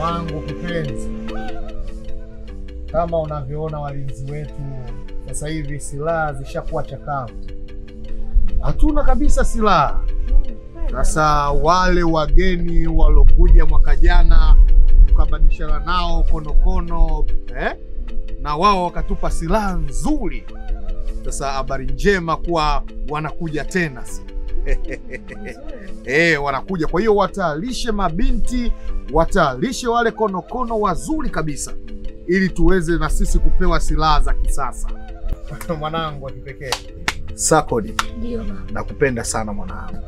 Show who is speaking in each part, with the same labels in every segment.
Speaker 1: wangu kipenzi, kama unavyoona walinzi wetu sasa hivi silaha zishakuwa chakavu, hatuna kabisa silaha. Sasa wale wageni walokuja mwaka jana tukabadilishana nao konokono na wao wakatupa silaha nzuri. Sasa habari njema kuwa wanakuja tena. Wanakuja. Kwa hiyo watalishe mabinti, watalishe wale konokono wazuri kabisa, ili tuweze na sisi kupewa silaha za kisasa. Mwanangu wa kipekee. Sakodi.
Speaker 2: Ndio baba.
Speaker 1: Nakupenda sana mwanangu.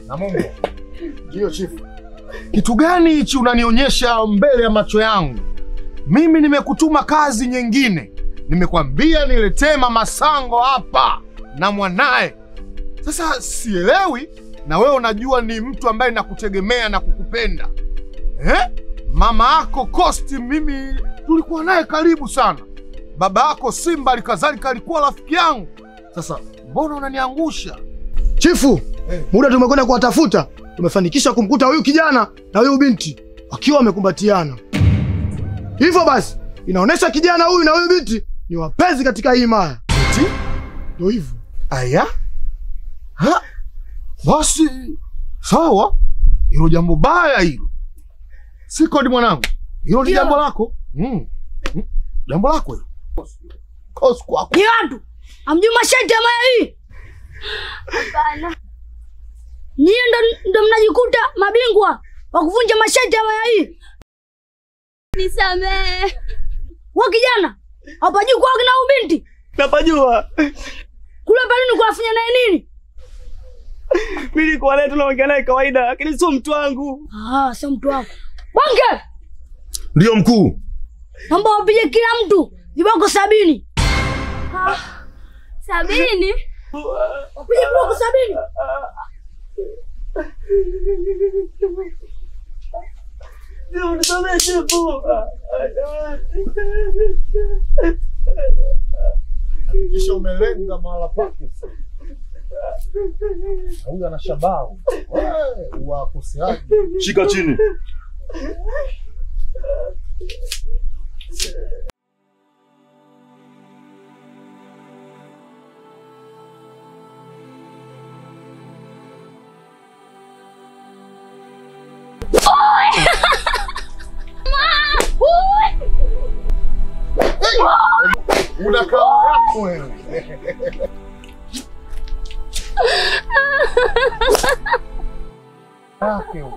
Speaker 1: Na Mungu. Ndio chifu. Kitu gani hichi unanionyesha mbele ya macho yangu? Mimi nimekutuma kazi nyingine. Nimekwambia niletee Mama Sango hapa na mwanae. Sasa sielewi, na wewe unajua ni mtu ambaye nakutegemea na kukupenda. Mama yako Kosti mimi tulikuwa naye karibu sana. Baba yako Simba alikadhalika alikuwa rafiki yangu. Sasa mbona unaniangusha?
Speaker 3: Chifu, muda tumekwenda kuwatafuta, tumefanikisha kumkuta huyu kijana na huyu binti wakiwa wamekumbatiana. Hivyo basi, inaonesha kijana huyu na huyu binti ni wapenzi katika hii maya. Ndio hivyo.
Speaker 1: Aya? Basi, sawa. Hilo jambo baya hilo. Sikodi mwanangu. Hilo ni jambo lako. Jambo lako hilo. Kosi kwako.
Speaker 2: Ni watu. Amjui masharti ya maya hii. Hapana. Nyie ndo mnajikuta mabingwa wa kuvunja masharti ya maya hii. Nisamehe. Wewe kijana, hapajui kwa kina ubinti?
Speaker 4: Napajua.
Speaker 2: Kule palini kuafanya naye nini?
Speaker 4: Mimi nilikuwa naye tunaongea naye kawaida, lakini sio mtu wangu.
Speaker 2: Sio mtu wako. Bonge!
Speaker 1: Ndio mkuu.
Speaker 2: Naomba wapige kila mtu viboko 70.
Speaker 5: 70?
Speaker 2: Wapige viboko 70.
Speaker 4: Ndio nisamehe chifu.
Speaker 1: Kisha umelenga mahala pake. Huyu ana shabahu. Wa kusiaji.
Speaker 6: Shika chini.
Speaker 1: Unakaa yako wewe.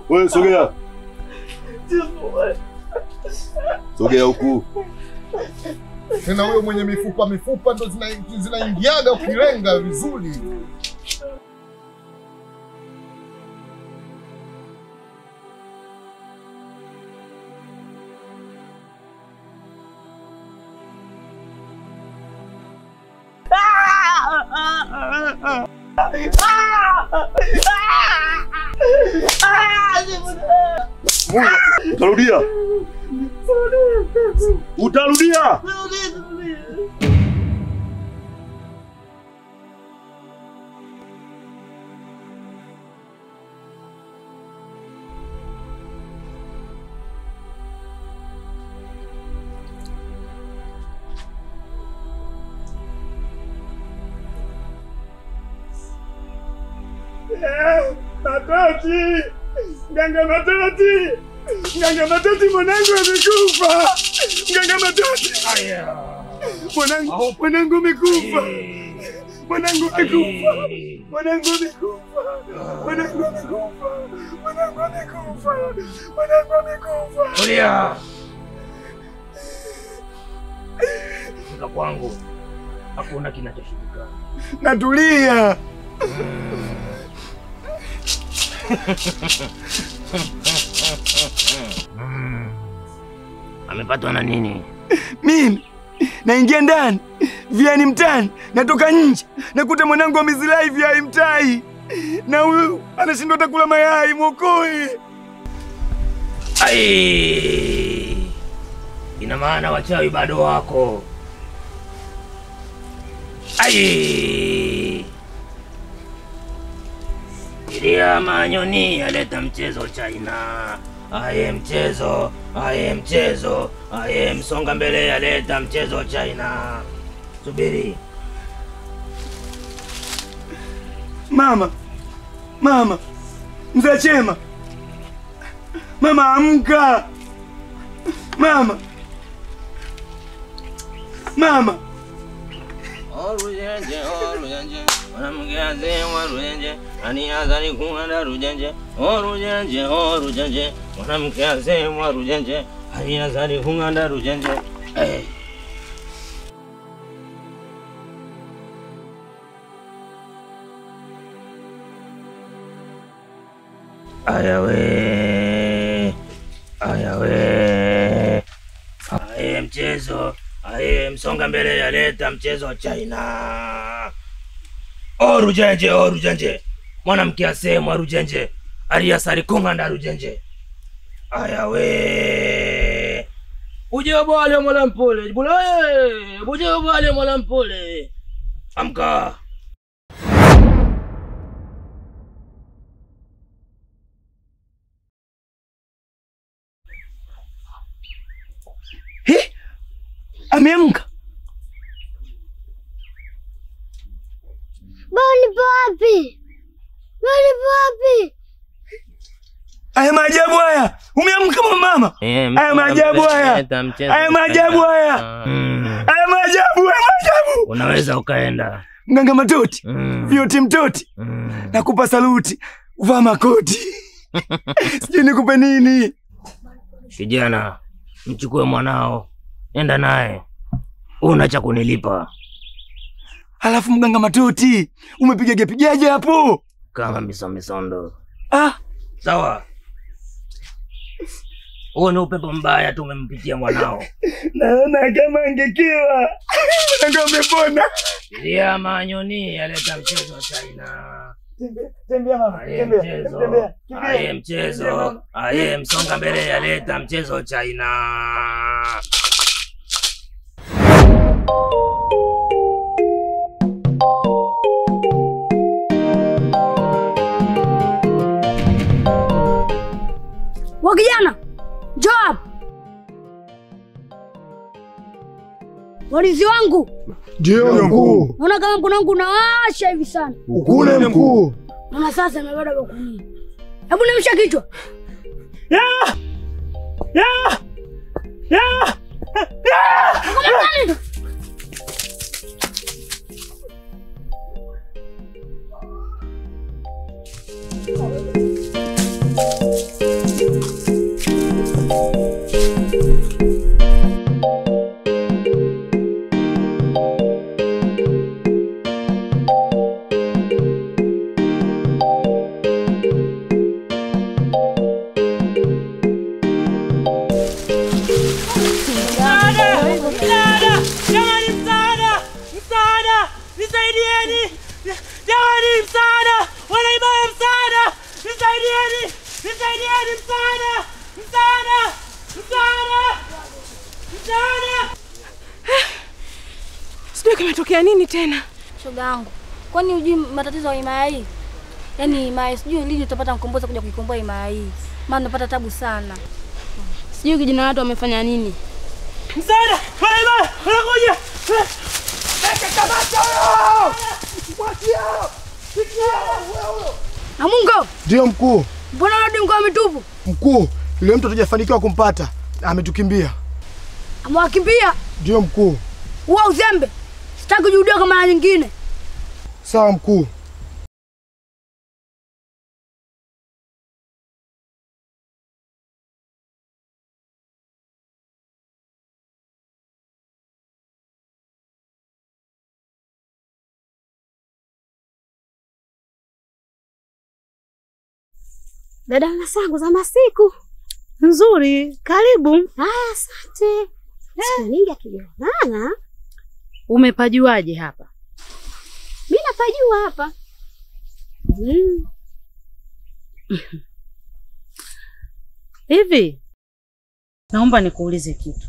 Speaker 6: Wewe sogea. Sogea huku.
Speaker 1: Tena huyo mwenye mifupa ndo zinaingiaga ukilenga vizuri.
Speaker 6: Utarudia. Utarudia.
Speaker 4: Matati! Mganga Matati! Mganga Matati, mwanangu amekufa! Mganga Matati! Mwanangu amekufa! Mwanangu amekufa! Mwanangu amekufa! Mwanangu amekufa! Mwanangu amekufa! Mwanangu amekufa!
Speaker 7: Tulia! Fika kwangu. Hakuna kinachoshindikana.
Speaker 4: Natulia!
Speaker 7: Amepatwa na nini?
Speaker 4: Mimi naingia ndani viani mtani, natoka nje nakuta mwanangu amezilai viai mtai, na huyu anashindwa takula mayai. Mwokoe!
Speaker 7: Ai! Ina maana wachawi bado wako. Ai! manyoni aleta mchezo China. Aye mchezo, aye mchezo, aye msonga mbele aleta mchezo China. Subiri.
Speaker 4: Mama. Mama. Mzee Chema. Mama amka. Mama. Mama.
Speaker 7: Orujenje, orujenje, mwanamke azema rujenje, aniazali kuanda rujenje, orujenje, orujenje, mwanamke azema rujenje, aniazali kuanda rujenje. Ayawe, ayawe, aye mchezo. Aye msonga mbele yaleta mchezo China. Orujenje, orujenje, mwanamke asemwa rujenje, aliyasari kunganda rujenje. Ayawe uje bwale mwalampole bule, uje bwale mwalampole. Amka.
Speaker 4: Ameamka.
Speaker 2: Bani papi. Bani papi.
Speaker 4: Haya maajabu haya. Umeamka mama. Haya maajabu haya. Haya maajabu haya. Haya maajabu, haya maajabu.
Speaker 7: Unaweza ukaenda.
Speaker 4: Mganga Matoti. Vyoti mtoti. Nakupa saluti. Vaa makoti. Sijui nikupe nini.
Speaker 7: Kijana, mchukue mwanao. Enda naye. Una cha kunilipa.
Speaker 4: Alafu mganga Matoti, umepigaje hapo?
Speaker 7: Kama misondo.
Speaker 4: Sawa.
Speaker 7: Huo ni upepo mbaya tu umempitia mwanao.
Speaker 4: Naona kama angekiwa. Ndio umepona.
Speaker 7: Ya manyoni aleta mchezo China.
Speaker 4: Tembea mama, tembea.
Speaker 7: Aye mchezo. Aye msonga mbele yaleta mchezo China.
Speaker 2: Wakijana, njoo hapa. Walinzi wangu.
Speaker 3: Ndio mkuu.
Speaker 2: Naona kama mkono wangu unawasha hivi sana.
Speaker 3: Ukule mkuu.
Speaker 2: Naona sasa nimebada bakunia. Hebu nimisha kichwa.
Speaker 4: Ya!
Speaker 5: Sijui kimetokea nini tena.
Speaker 2: Shoga yangu, kwani hujui matatizo ya himaya hii? Yaani himaya sijui lini utapata mkombozi kuja kuikomboa himaya hii. Maana napata tabu sana. Sijui kijana watu wamefanya nini.
Speaker 4: Msaada! Wanakuja!
Speaker 2: Amungo!
Speaker 3: Ndio mkuu.
Speaker 2: Mbona rudi mkoa mitupu?
Speaker 3: Mkuu, yule mtu hatujafanikiwa kumpata. Ametukimbia.
Speaker 2: Amewakimbia?
Speaker 3: Ndio mkuu.
Speaker 2: Uwa uzembe. Sitaki kujudia kama mara nyingine.
Speaker 3: Sawa mkuu.
Speaker 2: Dada zangu za masiku.
Speaker 5: Nzuri, karibu.
Speaker 2: Asante. Siku nyingi akionana.
Speaker 5: Umepajuaje hapa?
Speaker 2: Mimi napajua hapa.
Speaker 5: Hivi, naomba nikuulize kitu.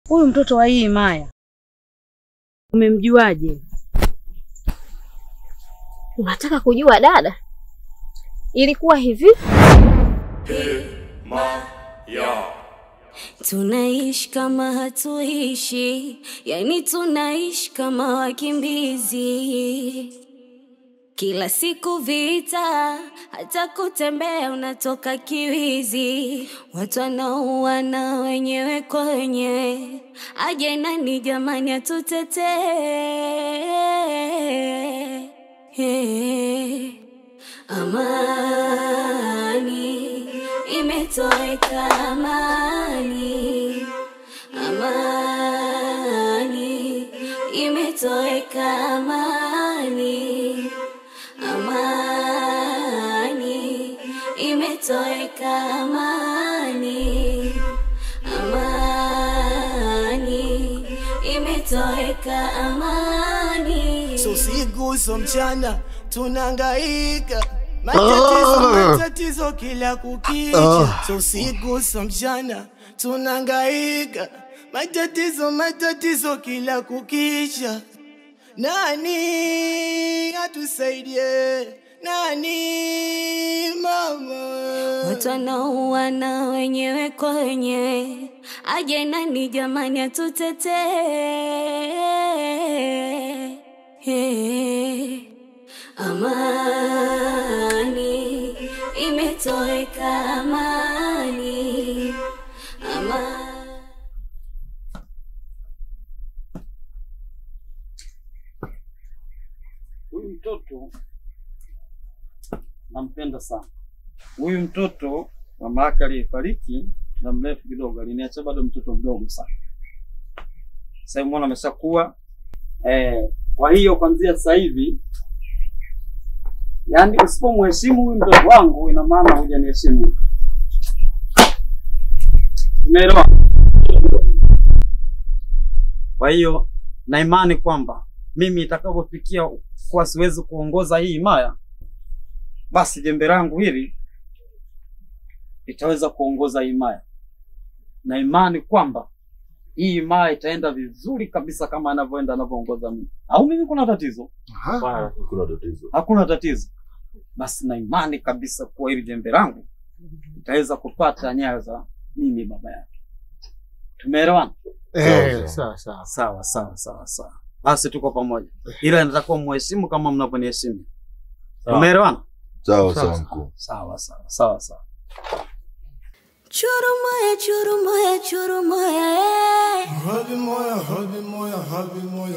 Speaker 5: Huyu mtoto wa hii himaya umemjuaje?
Speaker 8: Unataka kujua dada? Ilikuwa hivi. Tunaishi kama hatuishi, yani tunaishi kama wakimbizi. Kila siku vita, hata kutembea unatoka kiwizi. Watu wanauana wenyewe kwa wenyewe. Aje nani jamani atutetee? Amani imetoweka, amani. Amani imetoweka, amani. Amani imetoweka, amani. Amani imetoweka, amani.
Speaker 9: So siku so mchana tunangaika, matatizo kila kukicha. So siku so mchana tunangaika, matatizo kila kukicha. Nani atusaidie? Nani mama?
Speaker 8: Watu wanauana wenyewe kwa wenyewe. Aje nani jamani atutetee? Amani imetoweka, amani. Amani.
Speaker 10: Huyu mtoto nampenda sana. Huyu mtoto mama yake aliyefariki na mrefu kidogo, aliniacha bado mtoto mdogo sana. Sasa mbona ameshakuwa kwa hiyo kuanzia sasa hivi, yani usipomheshimu huyu mtoto wangu ina maana hujaniheshimu. Umeelewa? Kwa hiyo na imani kwamba mimi itakapofikia kwa siwezi kuongoza hii himaya, basi jembe langu hili itaweza kuongoza himaya. Na imani kwamba hii himaya itaenda vizuri kabisa kama anavyoongoza mimi. Au mimi kuna tatizo?
Speaker 6: Hakuna tatizo.
Speaker 10: Hakuna tatizo. Basi na imani kabisa kuwa hili jembe langu itaweza kupata nyayo za mimi baba yake. Tumeelewana? Sawa. Basi tuko pamoja. Ila natakuwa muheshimu kama mnavyoniheshimu. Tumeelewana?
Speaker 6: Sawa mkuu.
Speaker 10: Sawa.
Speaker 8: Churumoya, churumoya, churumoya.
Speaker 9: Habi moya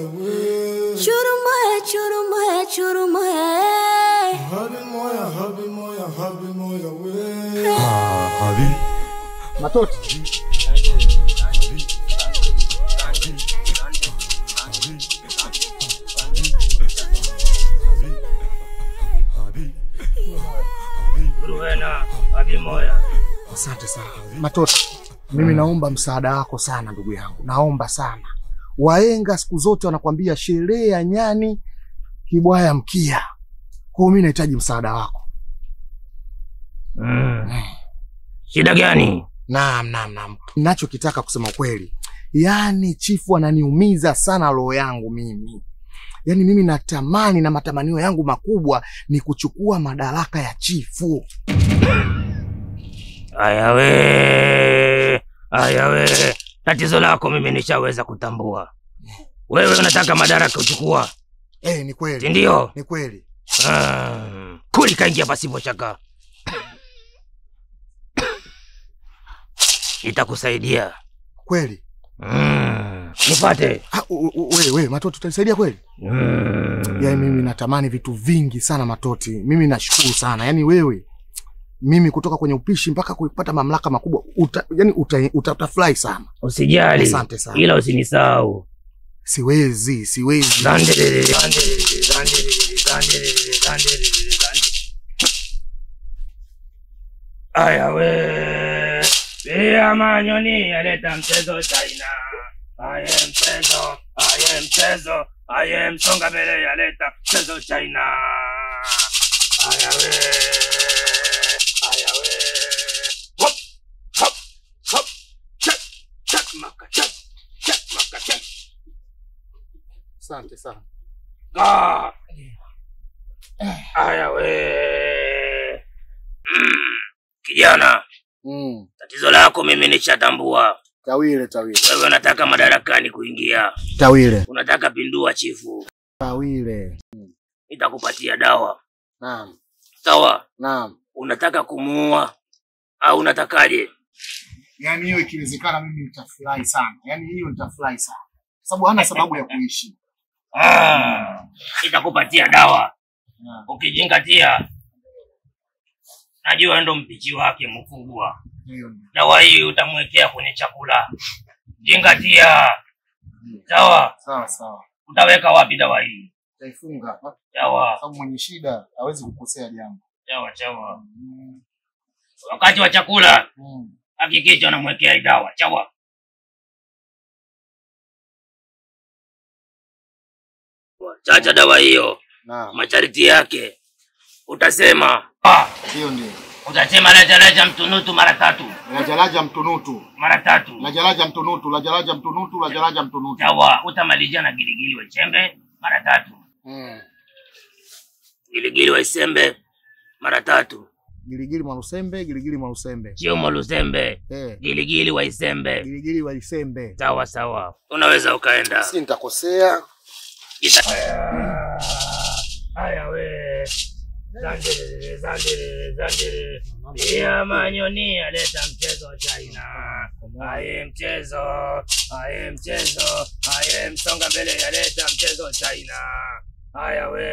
Speaker 9: we.
Speaker 8: Churumoya, churumoya, churumoya.
Speaker 9: Habi moya we.
Speaker 6: Habi.
Speaker 1: Matoti. Asante sana. Matoti, mimi naomba msaada wako sana ndugu yangu. Naomba sana. Wahenga siku zote wanakuambia sherehe ya nyani kibwaya mkia. Kwa mimi nahitaji msaada wako.
Speaker 7: Shida gani?
Speaker 1: Naam. Ninachokitaka kusema kweli, yani chifu ananiumiza sana roho yangu mimi. Yani mimi natamani na matamanio yangu makubwa ni kuchukua madaraka ya chifu.
Speaker 7: Aya we. Tatizo lako mimi nishaweza kutambua. Wewe unataka madaraka kuchukua?
Speaker 1: Ni kweli.
Speaker 7: Ndio.
Speaker 1: Ni kweli.
Speaker 7: Kuli kaingia pasipo shaka. Itakusaidia.
Speaker 1: Kweli?
Speaker 7: Nipate.
Speaker 1: Wewe Matoti utanisaidia kweli? Yaani mimi natamani vitu vingi sana Matoti. Mimi nashukuru sana. Yaani wewe mimi kutoka kwenye upishi mpaka kupata mamlaka makubwa utafurahi sana.
Speaker 7: Usijali.
Speaker 1: Asante sana.
Speaker 7: Ila usinisahau.
Speaker 1: Siwezi.
Speaker 7: Aya we. Pia manyoni aleta mchezo China. Aye msonga mbele aleta mchezo China. Aya we. Hop. Check maka.
Speaker 1: Asante sana.
Speaker 7: Haya we. Kijana. Tatizo lako mimi nishatambua.
Speaker 1: Tawile.
Speaker 7: Wewe unataka madarakani kuingia.
Speaker 1: Tawile.
Speaker 7: Unataka pindua chifu.
Speaker 1: Tawile.
Speaker 7: Nitakupatia dawa.
Speaker 1: Naam.
Speaker 7: Sawa?
Speaker 1: Naam.
Speaker 7: Unataka kumuua au unatakaje?
Speaker 1: Yaani hiyo ikiwezekana mimi nitafurahi sana. Yaani hiyo nitafurahi sana. Sababu hana sababu ya kuishi.
Speaker 7: Nitakupatia dawa. Ukizingatia najua ndo mpichi wake mkubwa. Dawa hii utamwekea kwenye chakula. Zingatia. Sawa?
Speaker 1: Sawa.
Speaker 7: Utaweka wapi dawa hii?
Speaker 1: Taifunga hapa.
Speaker 7: Sawa.
Speaker 1: Sababu mwenye shida hawezi kukosea jambo.
Speaker 7: Sawa. Wakati wa chakula hakikisha unamwekea dawa. Sawa. Chacha dawa hiyo. Masharti yake utasema
Speaker 1: hiyo ndio.
Speaker 7: Utasema lajalaja mtunutu mara 3.
Speaker 1: Lajalaja mtunutu
Speaker 7: mara 3.
Speaker 1: Lajalaja mtunutu.
Speaker 7: Sawa, utamalizia na giligili wa isembe mara 3. Giligili wa isembe mara 3.
Speaker 1: Giligili mwalusembe.
Speaker 7: Sio mwalusembe. Giligili wa isembe. Sawa. Unaweza ukaenda.
Speaker 1: Si nitakosea.
Speaker 7: Haya we. Zandere. Ya manyoni aleta mchezo wa China. Aye msonga mbele aleta mchezo wa China. Haya we.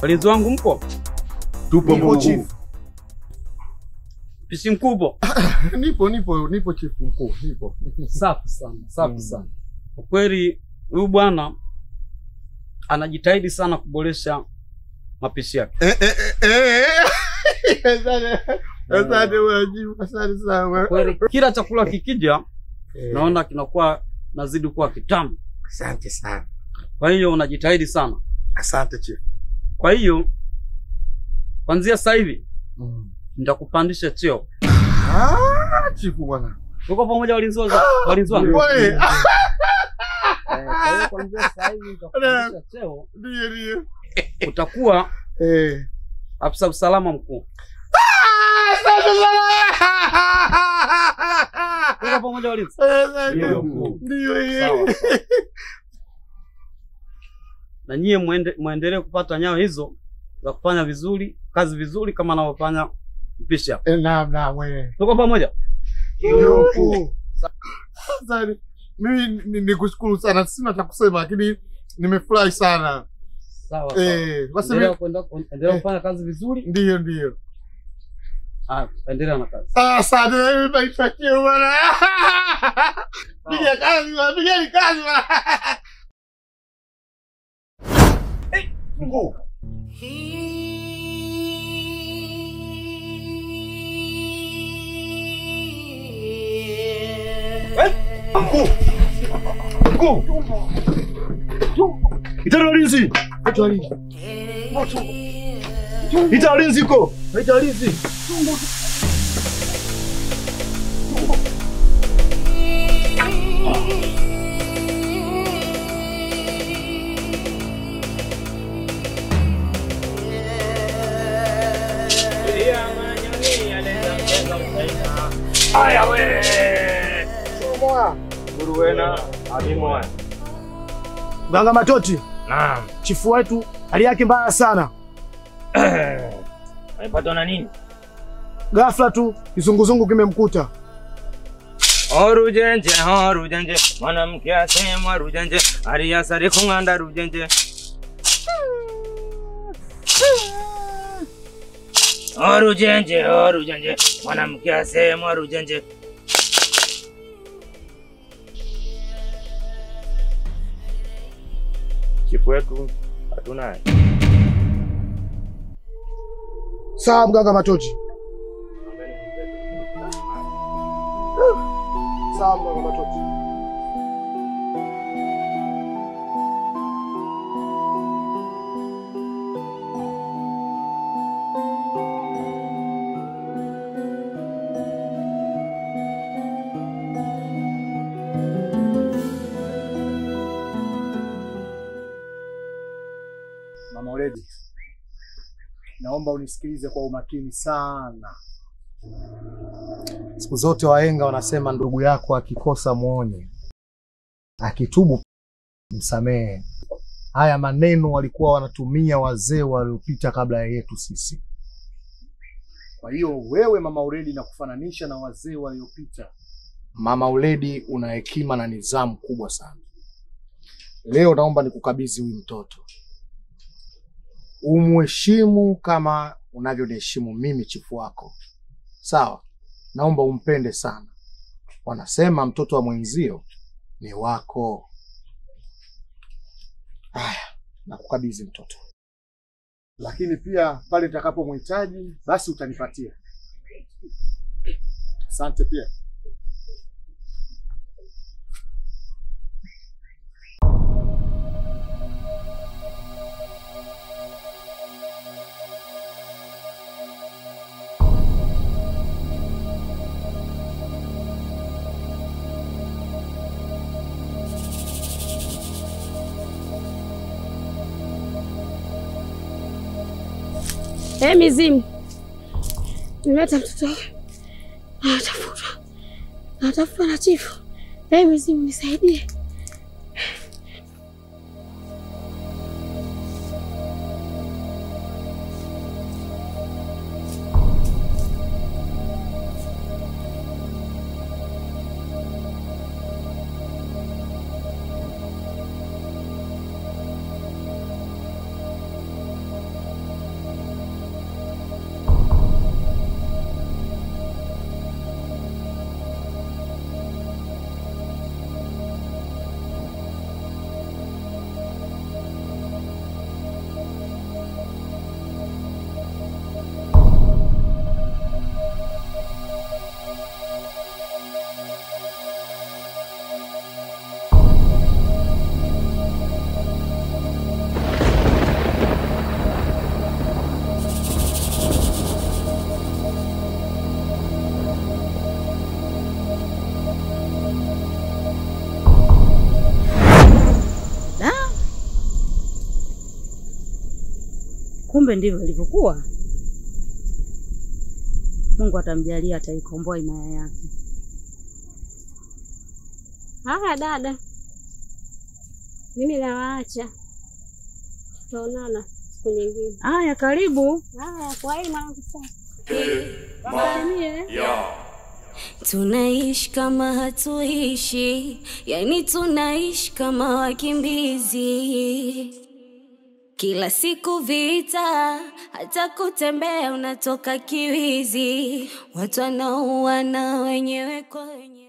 Speaker 10: Walinzi wangu mpo?
Speaker 6: Tupo mkuu.
Speaker 10: Pisi mkubwa.
Speaker 1: Nipo chifu mkuu, nipo.
Speaker 10: Safi sana. Kwa kweli huyu bwana anajitahidi sana kuboresha mapishi yake.
Speaker 1: Asante wajibu, asante sana.
Speaker 10: Kweli kila chakula kikija naona kinakuwa nazidi kuwa kitamu.
Speaker 1: Asante sana.
Speaker 10: Kwa hiyo unajitahidi sana.
Speaker 1: Asante chief.
Speaker 10: Kwa hiyo kuanzia sasa hivi nitakupandisha cheo.
Speaker 1: Chief bwana.
Speaker 10: Tuko pamoja walinzi wangu.
Speaker 1: Wewe.
Speaker 10: Kuanzia sasa hivi nitakupandisha cheo.
Speaker 1: Ndio.
Speaker 10: Utakuwa afisa usalama mkuu.
Speaker 1: Asante sana.
Speaker 10: Tuko pamoja walinzi.
Speaker 1: Ndio.
Speaker 10: Na nyie muendelee kupata nyayo hizo za kufanya vizuri, kazi vizuri kama anavyofanya mpishi hapa.
Speaker 1: Naam wewe.
Speaker 10: Tuko pamoja?
Speaker 1: Ndio. Asante. Mimi nikushukuru sana. Sina cha kusema lakini nimefurahi sana.
Speaker 10: Sawa. Basi endelea kufanya kazi vizuri.
Speaker 1: Ndio.
Speaker 10: Endelea na kazi.
Speaker 1: Asante, naipatie bwana. Piga kazi bwana. Mkuu. Ita walinzi. Ita walinzi ko. Ita walinzi.
Speaker 7: Aya we. Guruwena abimwa.
Speaker 3: Mganga Matoti.
Speaker 7: Naam.
Speaker 3: Chifu wetu hali yake mbaya sana.
Speaker 7: Amepatwa na nini?
Speaker 3: Ghafla tu kizunguzungu kimemkuta.
Speaker 7: Orujenje, mwanamke asemwa rujenje, aliyasari kung'anda rujenje. Orujenje, mwanamke asemwa rujenje. Chifu wetu hatunaye.
Speaker 3: Sawa Mganga Matoti. Sawa Mganga Matoti.
Speaker 1: Mama Uledi, naomba unisikilize kwa umakini sana. Siku zote wahenga wanasema ndugu yako akikosa muonye, akitubu msamehe. Haya maneno walikuwa wanatumia wazee waliopita kabla ya yetu sisi. Kwa hiyo wewe Mama Uledi nakufananisha na wazee waliopita. Mama Uledi una hekima na nidhamu kubwa sana. Leo naomba nikukabidhi huyu mtoto. Umheshimu kama unavyoniheshimu mimi chifu wako. Sawa? Naomba umpende sana. Wanasema mtoto wa mwenzio ni wako. Haya, nakukabidhi mtoto. Lakini pia pale nitakapomhitaji basi utanipatia. Asante pia.
Speaker 2: Mizimu. Nimeleta mtoto. Natafuta na chifu. Mizimu nisaidie.
Speaker 5: Kumbe ndivyo ilivyokuwa. Mungu atamjalia, ataikomboa imaya yake.
Speaker 8: Haya dada, mimi nawaacha, tutaonana siku nyingine.
Speaker 5: Haya, karibu.
Speaker 8: Haya, kwa hii mwanangu sana.
Speaker 11: Tunaishi kama hatuishi, yani tunaishi kama wakimbizi. Kila siku vita, hata kutembea unatoka kiwizi. Watu wanauana wenyewe kwa wenyewe.